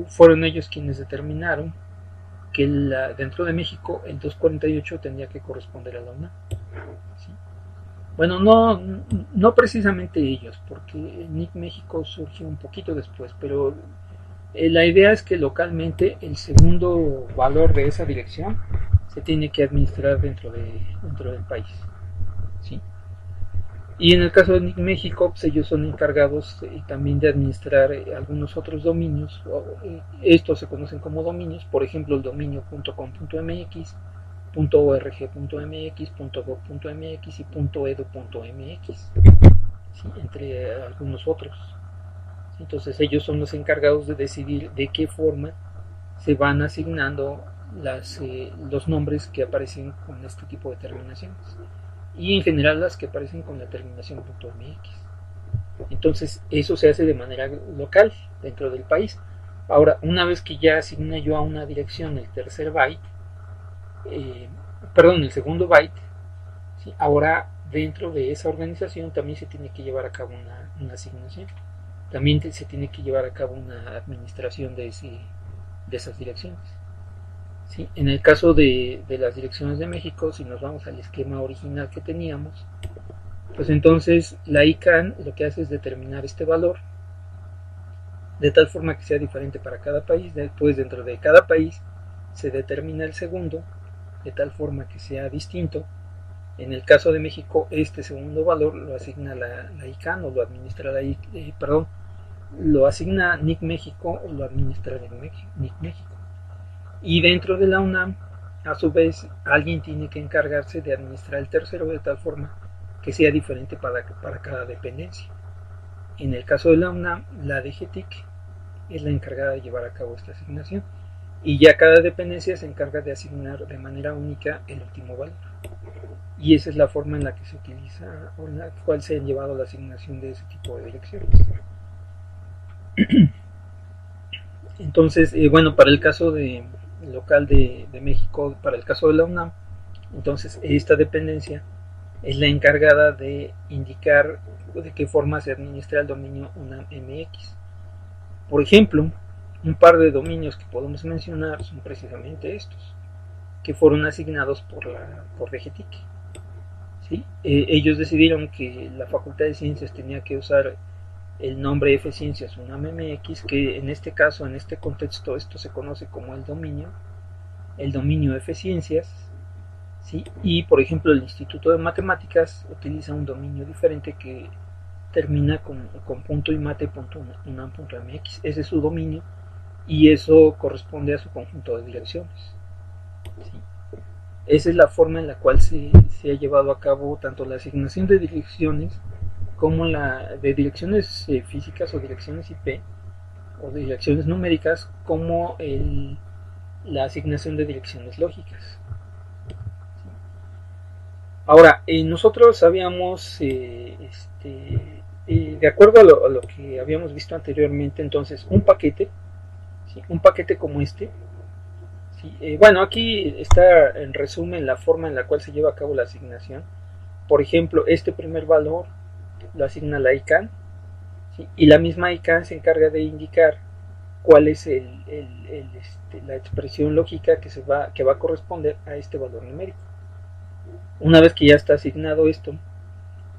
fueron ellos quienes determinaron que dentro de México el 248 tendría que corresponder a la UNAM. ¿Sí? Bueno, no precisamente ellos, porque NIC México surgió un poquito después, pero la idea es que localmente el segundo valor de esa dirección se tiene que administrar dentro del país. ¿Sí? Y en el caso de NIC México, pues ellos son encargados también de administrar algunos otros dominios. Estos se conocen como dominios, por ejemplo el dominio .com.mx, .org.mx, .gov.mx y .edu.mx, ¿sí?, entre algunos otros. Entonces ellos son los encargados de decidir de qué forma se van asignando los nombres que aparecen con este tipo de terminaciones, y en general las que aparecen con la terminación .mx. Entonces eso se hace de manera local dentro del país. Ahora, una vez que ya asigné yo a una dirección el tercer byte, el segundo byte, ¿sí?, ahora dentro de esa organización también se tiene que llevar a cabo una asignación, también se tiene que llevar a cabo una administración de esas direcciones. ¿Sí? En el caso de las direcciones de México, si nos vamos al esquema original que teníamos, pues entonces la ICANN lo que hace es determinar este valor de tal forma que sea diferente para cada país. Después, dentro de cada país se determina el segundo de tal forma que sea distinto. En el caso de México, este segundo valor lo asigna la ICANN o lo administra lo asigna NIC México o lo administra NIC México. Y dentro de la UNAM, a su vez alguien tiene que encargarse de administrar el tercero de tal forma que sea diferente para cada dependencia. En el caso de la UNAM, la DGTIC es la encargada de llevar a cabo esta asignación y ya cada dependencia se encarga de asignar de manera única el último valor. Y esa es la forma en la que se utiliza o en la cual se ha llevado la asignación de ese tipo de direcciones. Entonces, bueno, para el caso local de México, para el caso de la UNAM, entonces esta dependencia es la encargada de indicar de qué forma se administra el dominio UNAM MX. Por ejemplo, un par de dominios que podemos mencionar son precisamente estos, que fueron asignados por DGTIC. ¿Sí? Ellos decidieron que la Facultad de Ciencias tenía que usar el nombre F Ciencias UNAM MX, que en este caso, en este contexto, esto se conoce como el dominio F Ciencias, ¿sí? Y por ejemplo el Instituto de Matemáticas utiliza un dominio diferente que termina con punto .imate.unam.mx. Ese es su dominio y eso corresponde a su conjunto de direcciones, ¿sí? Esa es la forma en la cual se ha llevado a cabo tanto la asignación de direcciones como la de direcciones físicas o direcciones IP o de direcciones numéricas, como la asignación de direcciones lógicas. Ahora, nosotros habíamos, de acuerdo a lo que habíamos visto anteriormente, entonces un paquete, ¿sí? Un paquete como este, ¿sí? Bueno, aquí está en resumen la forma en la cual se lleva a cabo la asignación. Por ejemplo, este primer valor lo asigna la ICANN, ¿sí? Y la misma ICANN se encarga de indicar cuál es la expresión lógica que va a corresponder a este valor numérico. Una vez que ya está asignado esto,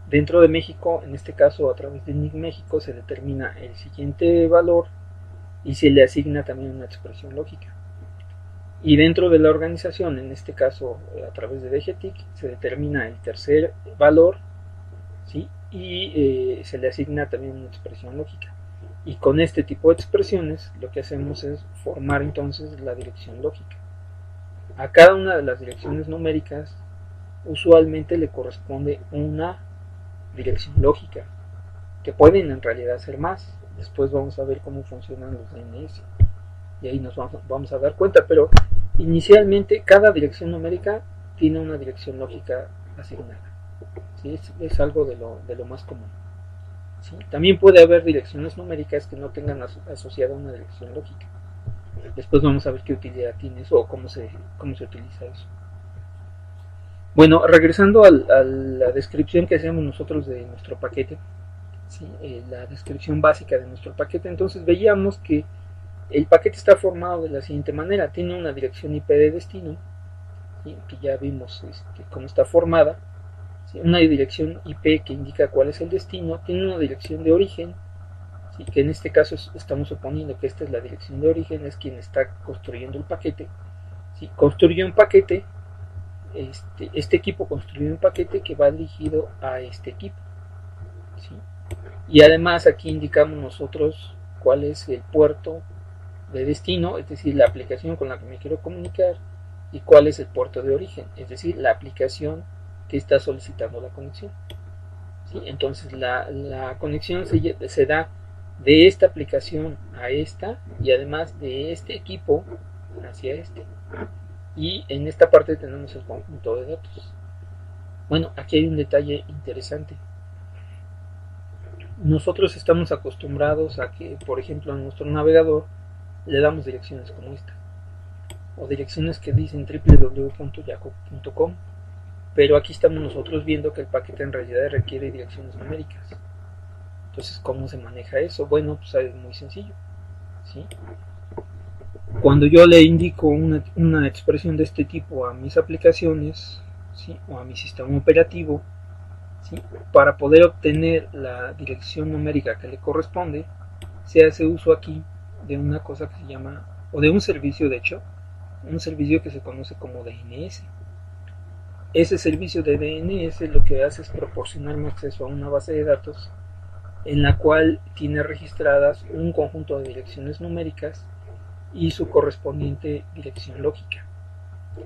dentro de México, en este caso a través de NIC México, se determina el siguiente valor y se le asigna también una expresión lógica. Y dentro de la organización, en este caso a través de DGTIC, se determina el tercer valor, ¿sí? Y se le asigna también una expresión lógica. Y con este tipo de expresiones lo que hacemos es formar entonces la dirección lógica. A cada una de las direcciones numéricas usualmente le corresponde una dirección lógica, que pueden en realidad ser más. Después vamos a ver cómo funcionan los DNS y ahí nos vamos a dar cuenta, pero inicialmente cada dirección numérica tiene una dirección lógica asignada. ¿Sí? Es algo de lo más común. ¿Sí? También puede haber direcciones numéricas que no tengan asociada una dirección lógica. Después vamos a ver qué utilidad tiene eso o cómo se utiliza eso. Bueno, regresando a la descripción que hacemos nosotros de nuestro paquete, ¿sí? La descripción básica de nuestro paquete, entonces veíamos que el paquete está formado de la siguiente manera: tiene una dirección IP de destino, ¿sí? Que ya vimos cómo está formada, ¿sí? Una dirección IP que indica cuál es el destino, tiene una dirección de origen, ¿sí? Que en este caso estamos suponiendo que esta es la dirección de origen, es quien está construyendo el paquete, ¿sí? Construye un paquete. Este equipo construye un paquete que va dirigido a este equipo, ¿sí? Y además aquí indicamos nosotros cuál es el puerto de destino, es decir, la aplicación con la que me quiero comunicar, y cuál es el puerto de origen, es decir, la aplicación que está solicitando la conexión, ¿sí? Entonces la conexión se da de esta aplicación a esta, y además de este equipo hacia este. Y en esta parte tenemos el conjunto de datos. Bueno, aquí hay un detalle interesante. Nosotros estamos acostumbrados a que, por ejemplo, en nuestro navegador le damos direcciones como esta, o direcciones que dicen www.yacob.com, pero aquí estamos nosotros viendo que el paquete en realidad requiere direcciones numéricas. Entonces, ¿cómo se maneja eso? Bueno, pues es muy sencillo, ¿sí? Cuando yo le indico una expresión de este tipo a mis aplicaciones, ¿sí? O a mi sistema operativo, ¿sí? Para poder obtener la dirección numérica que le corresponde, se hace uso aquí de una cosa que se llama, o de un servicio, de hecho, un servicio que se conoce como DNS. Ese servicio de DNS lo que hace es proporcionarme acceso a una base de datos en la cual tiene registradas un conjunto de direcciones numéricas y su correspondiente dirección lógica.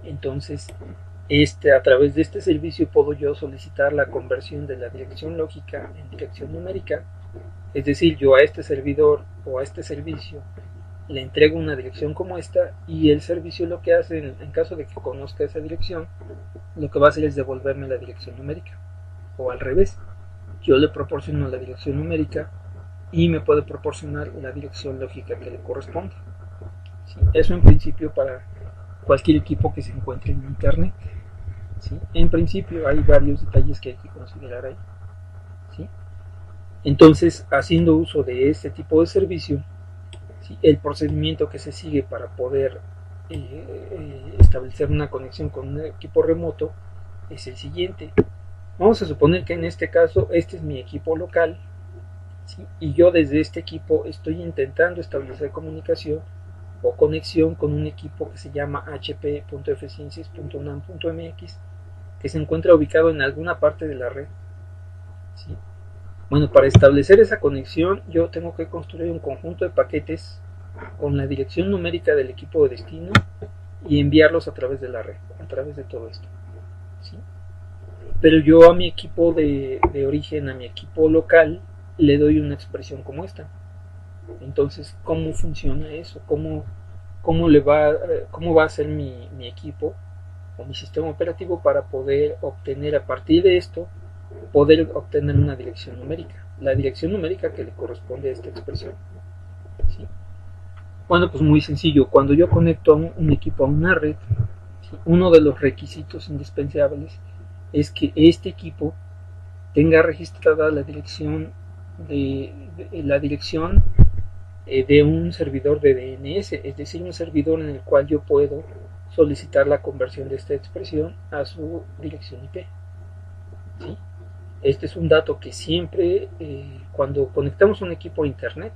Entonces, a través de este servicio puedo yo solicitar la conversión de la dirección lógica en dirección numérica. Es decir, yo a este servidor o a este servicio le entrego una dirección como esta, y el servicio lo que hace, en caso de que conozca esa dirección, lo que va a hacer es devolverme la dirección numérica. O al revés, yo le proporciono la dirección numérica y me puede proporcionar la dirección lógica que le corresponde. ¿Sí? Eso en principio para cualquier equipo que se encuentre en internet. ¿Sí? En principio hay varios detalles que hay que considerar ahí. ¿Sí? Entonces, haciendo uso de este tipo de servicio, ¿sí?, el procedimiento que se sigue para poder establecer una conexión con un equipo remoto es el siguiente. Vamos a suponer que en este caso este es mi equipo local, ¿sí?, y yo desde este equipo estoy intentando establecer comunicación o conexión con un equipo que se llama hp.fciencias.unam.mx, que se encuentra ubicado en alguna parte de la red. ¿Sí? Bueno, para establecer esa conexión yo tengo que construir un conjunto de paquetes con la dirección numérica del equipo de destino y enviarlos a través de la red, a través de todo esto. ¿Sí? Pero yo a mi equipo de origen, a mi equipo local, le doy una expresión como esta. Entonces, ¿cómo funciona eso? ¿Cómo va a ser mi equipo o mi sistema operativo para poder obtener, a partir de esto, poder obtener una dirección numérica? La dirección numérica que le corresponde a esta expresión. ¿Sí? Bueno, pues muy sencillo. Cuando yo conecto un equipo a una red, ¿sí?, uno de los requisitos indispensables es que este equipo tenga registrada la dirección de un servidor de DNS, es decir, un servidor en el cual yo puedo solicitar la conversión de esta expresión a su dirección IP. ¿Sí? Este es un dato que siempre, cuando conectamos un equipo a internet,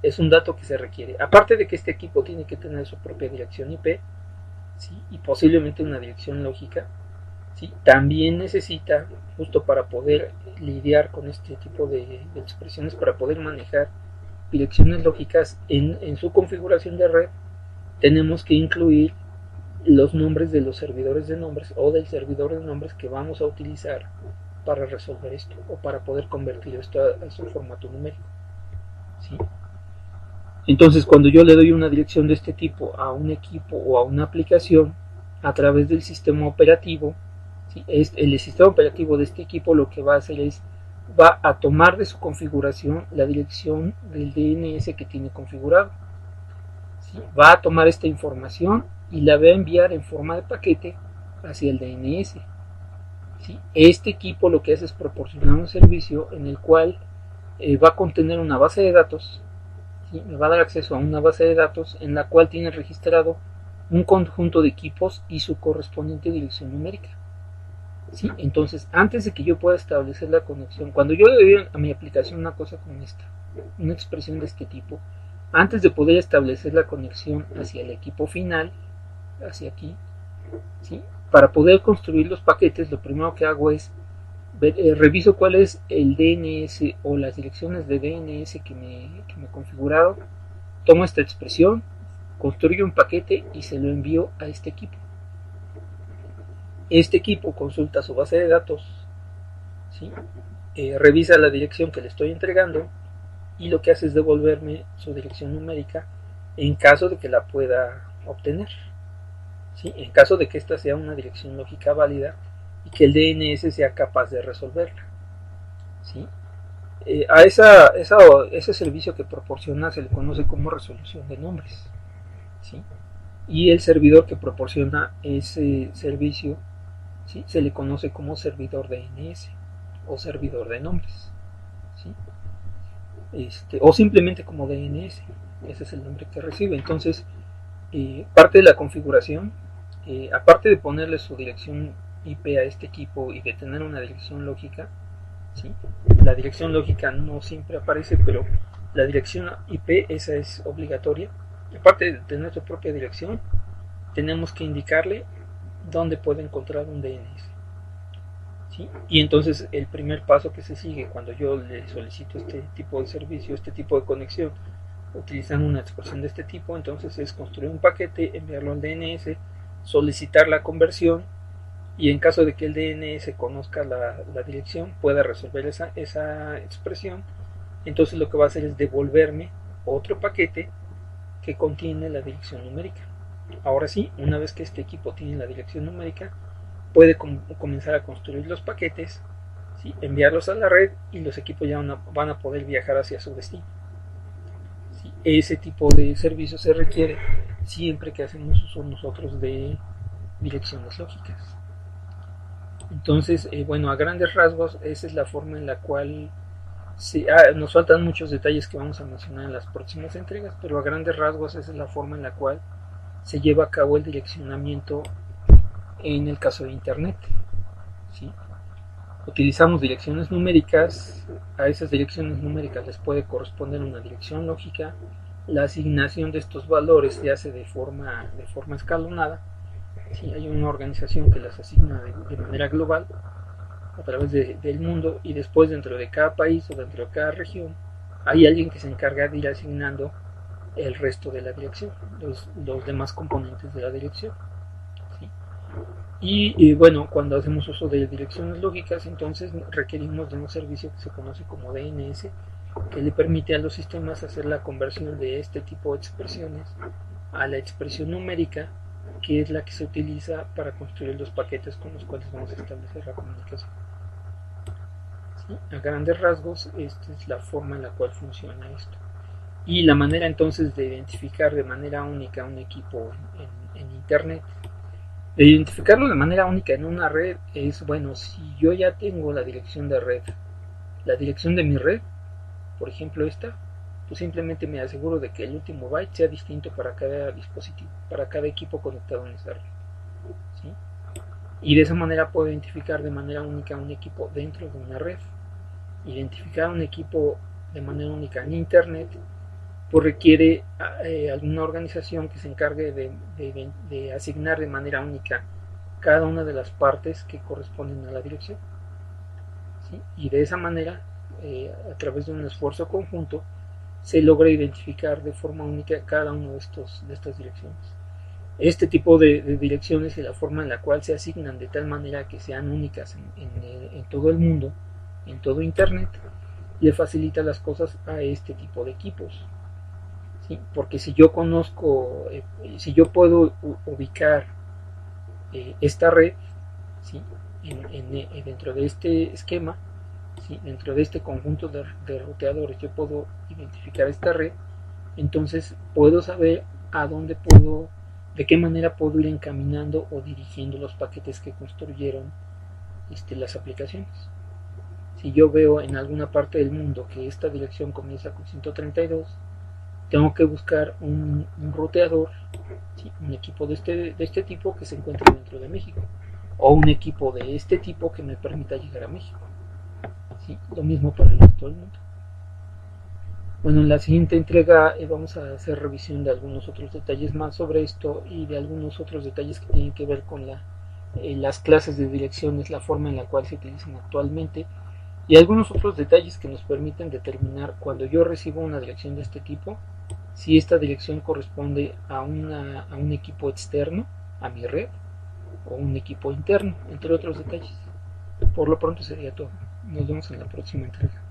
es un dato que se requiere. Aparte de que este equipo tiene que tener su propia dirección IP, ¿sí?, y posiblemente una dirección lógica, ¿sí?, también necesita, justo para poder lidiar con este tipo de expresiones, para poder manejar direcciones lógicas en su configuración de red, tenemos que incluir los nombres de los servidores de nombres o del servidor de nombres que vamos a utilizar para resolver esto o para poder convertir esto a su formato numérico. ¿Sí? Entonces, cuando yo le doy una dirección de este tipo a un equipo o a una aplicación a través del sistema operativo, ¿sí?, el sistema operativo de este equipo lo que va a hacer es, va a tomar de su configuración la dirección del DNS que tiene configurado. ¿Sí? Va a tomar esta información y la va a enviar en forma de paquete hacia el DNS. ¿Sí? Este equipo lo que hace es proporcionar un servicio en el cual va a contener una base de datos. ¿Sí? Me va a dar acceso a una base de datos en la cual tiene registrado un conjunto de equipos y su correspondiente dirección numérica. ¿Sí? Entonces, antes de que yo pueda establecer la conexión, cuando yo le doy a mi aplicación una cosa como esta, una expresión de este tipo, antes de poder establecer la conexión hacia el equipo final, hacia aquí, ¿sí?, para poder construir los paquetes, lo primero que hago es reviso cuál es el DNS o las direcciones de DNS que me he configurado, tomo esta expresión, construyo un paquete y se lo envío a este equipo. Este equipo consulta su base de datos, ¿sí?, revisa la dirección que le estoy entregando y lo que hace es devolverme su dirección numérica en caso de que la pueda obtener. ¿Sí? En caso de que esta sea una dirección lógica válida y que el DNS sea capaz de resolverla. ¿Sí? A ese servicio que proporciona se le conoce como resolución de nombres. ¿Sí? Y el servidor que proporciona ese servicio, ¿sí?, se le conoce como servidor DNS o servidor de nombres. ¿Sí? O simplemente como DNS. Ese es el nombre que recibe. Entonces, parte de la configuración, aparte de ponerle su dirección IP a este equipo y de tener una dirección lógica, ¿sí?, la dirección lógica no siempre aparece, pero la dirección IP, esa es obligatoria. Aparte de tener su propia dirección, tenemos que indicarle dónde puede encontrar un DNS. ¿Sí? Y entonces el primer paso que se sigue cuando yo le solicito este tipo de servicio, este tipo de conexión, utilizando una expresión de este tipo, entonces es construir un paquete, enviarlo al DNS, solicitar la conversión, y en caso de que el DNS conozca la dirección, pueda resolver esa expresión. Entonces lo que va a hacer es devolverme otro paquete que contiene la dirección numérica. Ahora sí, una vez que este equipo tiene la dirección numérica, puede comenzar a construir los paquetes, ¿sí? Enviarlos a la red, y los equipos ya van a poder viajar hacia su destino. ¿Sí? Ese tipo de servicio se requiere siempre que hacemos uso nosotros de direcciones lógicas. Entonces, bueno, a grandes rasgos, esa es la forma en la cual nos faltan muchos detalles que vamos a mencionar en las próximas entregas, pero a grandes rasgos esa es la forma en la cual se lleva a cabo el direccionamiento en el caso de Internet. ¿Sí? Utilizamos direcciones numéricas, a esas direcciones numéricas les puede corresponder una dirección lógica, la asignación de estos valores se hace de forma escalonada. ¿Sí? Hay una organización que las asigna de manera global a través del mundo, y después dentro de cada país o dentro de cada región hay alguien que se encarga de ir asignando el resto de la dirección, los demás componentes de la dirección. ¿Sí? Y bueno, cuando hacemos uso de direcciones lógicas, entonces requerimos de un servicio que se conoce como DNS, que le permite a los sistemas hacer la conversión de este tipo de expresiones a la expresión numérica, que es la que se utiliza para construir los paquetes con los cuales vamos a establecer la comunicación. ¿Sí? A grandes rasgos, esta es la forma en la cual funciona esto. Y la manera entonces de identificar de manera única un equipo en Internet, de identificarlo de manera única en una red, es, bueno, si yo ya tengo la dirección de red, la dirección de mi red, por ejemplo esta, pues simplemente me aseguro de que el último byte sea distinto para cada dispositivo, para cada equipo conectado en esa red. ¿Sí? Y de esa manera puedo identificar de manera única un equipo dentro de una red. Identificar un equipo de manera única en Internet pues requiere alguna organización que se encargue de asignar de manera única cada una de las partes que corresponden a la dirección. ¿Sí? Y de esa manera, a través de un esfuerzo conjunto, se logra identificar de forma única cada una de estas direcciones. Este tipo de direcciones y la forma en la cual se asignan de tal manera que sean únicas en todo el mundo, en todo Internet, le facilita las cosas a este tipo de equipos. ¿Sí? Porque si yo conozco, si yo puedo ubicar esta red, ¿sí? Dentro de este esquema, ¿sí? Dentro de este conjunto de ruteadores, yo puedo identificar esta red, entonces puedo saber a dónde de qué manera puedo ir encaminando o dirigiendo los paquetes que construyeron las aplicaciones. Si yo veo en alguna parte del mundo que esta dirección comienza con 132, tengo que buscar un ruteador, ¿sí? Un equipo de este tipo que se encuentre dentro de México, o un equipo de este tipo que me permita llegar a México. ¿Sí? Lo mismo para el resto del mundo. Bueno, en la siguiente entrega vamos a hacer revisión de algunos otros detalles más sobre esto, y de algunos otros detalles que tienen que ver con las clases de direcciones, la forma en la cual se utilizan actualmente, y algunos otros detalles que nos permiten determinar, cuando yo recibo una dirección de este tipo, si esta dirección corresponde a un equipo externo a mi red o un equipo interno, entre otros detalles. Por lo pronto sería todo. Nos vemos en la próxima entrega.